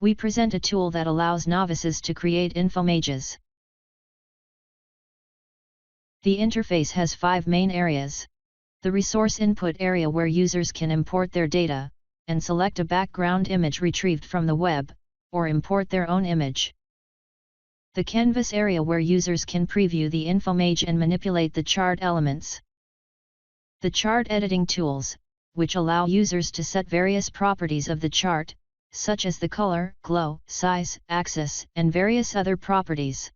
We present a tool that allows novices to create infomages. The interface has 5 main areas. The resource input area where users can import their data, and select a background image retrieved from the web, or import their own image. The canvas area where users can preview the infomage and manipulate the chart elements. The chart editing tools, which allow users to set various properties of the chart, such as the color, glow, size, axis, and various other properties.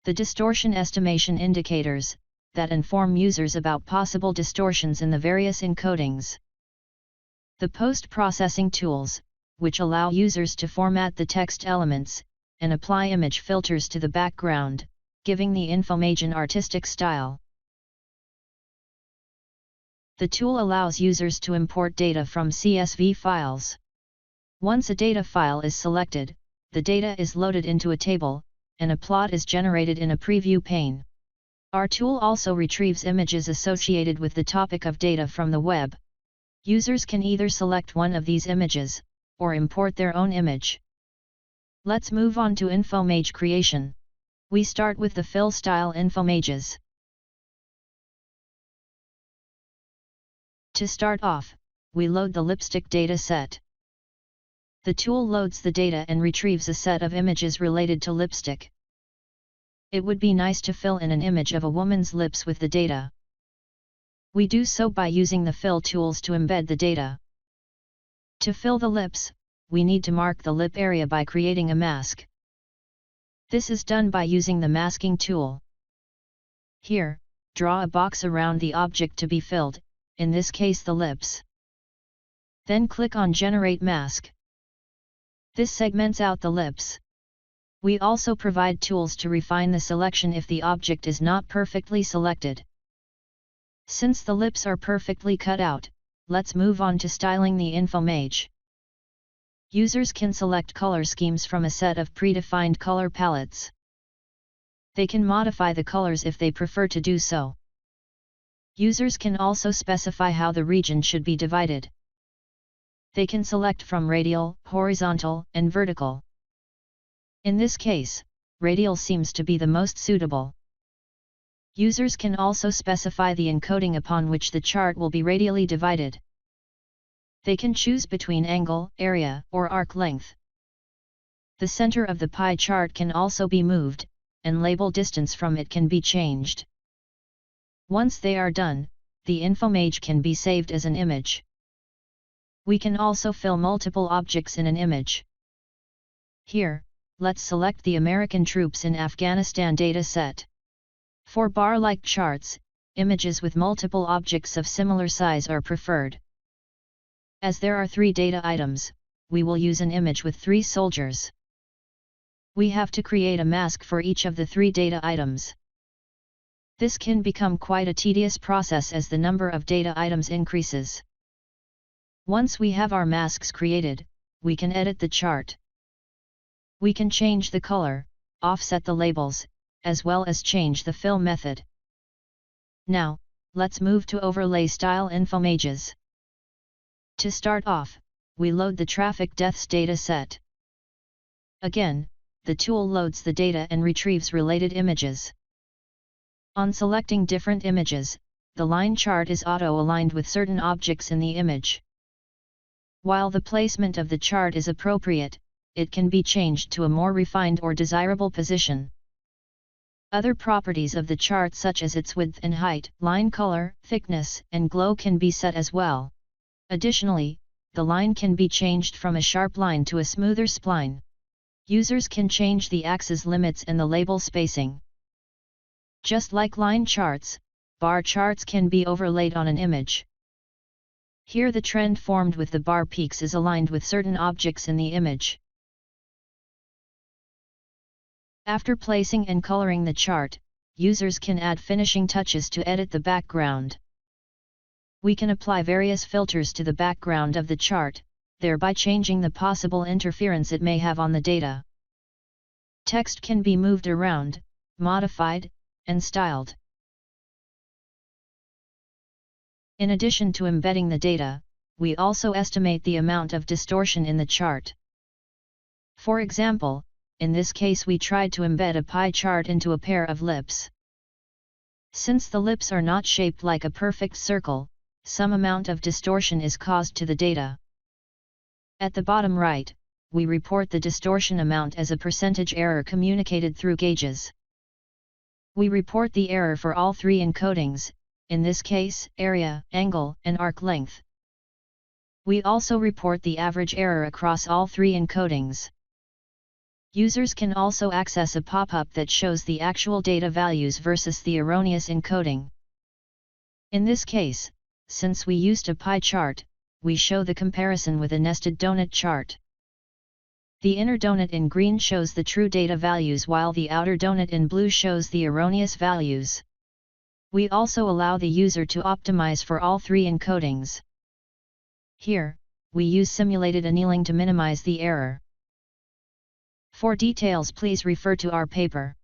The distortion estimation indicators, that inform users about possible distortions in the various encodings. The post-processing tools, which allow users to format the text elements, and apply image filters to the background, giving the infomage an artistic style. The tool allows users to import data from CSV files. Once a data file is selected, the data is loaded into a table, and a plot is generated in a preview pane. Our tool also retrieves images associated with the topic of data from the web. Users can either select one of these images, or import their own image. Let's move on to infomage creation. We start with the fill style infomages. To start off, we load the lipstick data set. The tool loads the data and retrieves a set of images related to lipstick. It would be nice to fill in an image of a woman's lips with the data. We do so by using the fill tools to embed the data. To fill the lips, we need to mark the lip area by creating a mask. This is done by using the masking tool. Here, draw a box around the object to be filled, in this case the lips. Then click on Generate Mask. This segments out the lips. We also provide tools to refine the selection if the object is not perfectly selected. Since the lips are perfectly cut out, let's move on to styling the infomage. Users can select color schemes from a set of predefined color palettes. They can modify the colors if they prefer to do so. Users can also specify how the region should be divided. They can select from radial, horizontal, and vertical. In this case, radial seems to be the most suitable. Users can also specify the encoding upon which the chart will be radially divided. They can choose between angle, area, or arc length. The center of the pie chart can also be moved, and label distance from it can be changed. Once they are done, the infomage can be saved as an image. We can also fill multiple objects in an image. Here, let's select the American troops in Afghanistan data set. For bar-like charts, images with multiple objects of similar size are preferred. As there are 3 data items, we will use an image with 3 soldiers. We have to create a mask for each of the 3 data items. This can become quite a tedious process as the number of data items increases. Once we have our masks created, we can edit the chart. We can change the color, offset the labels, as well as change the fill method. Now, let's move to overlay style infomages. To start off, we load the traffic deaths data set. Again, the tool loads the data and retrieves related images. On selecting different images, the line chart is auto-aligned with certain objects in the image. While the placement of the chart is appropriate, it can be changed to a more refined or desirable position. Other properties of the chart such as its width and height, line color, thickness, and glow can be set as well. Additionally, the line can be changed from a sharp line to a smoother spline. Users can change the axis limits and the label spacing. Just like line charts, bar charts can be overlaid on an image. Here the trend formed with the bar peaks is aligned with certain objects in the image. After placing and coloring the chart, users can add finishing touches to edit the background. We can apply various filters to the background of the chart, thereby changing the possible interference it may have on the data. Text can be moved around, modified, and styled. In addition to embedding the data, we also estimate the amount of distortion in the chart. For example, in this case we tried to embed a pie chart into a pair of lips. Since the lips are not shaped like a perfect circle, some amount of distortion is caused to the data. At the bottom right, we report the distortion amount as a percentage error communicated through gauges. We report the error for all three encodings, in this case, area, angle, and arc length. We also report the average error across all three encodings. Users can also access a pop-up that shows the actual data values versus the erroneous encoding. In this case, since we used a pie chart, we show the comparison with a nested donut chart. The inner donut in green shows the true data values while the outer donut in blue shows the erroneous values. We also allow the user to optimize for all three encodings. Here, we use simulated annealing to minimize the error. For details, please refer to our paper.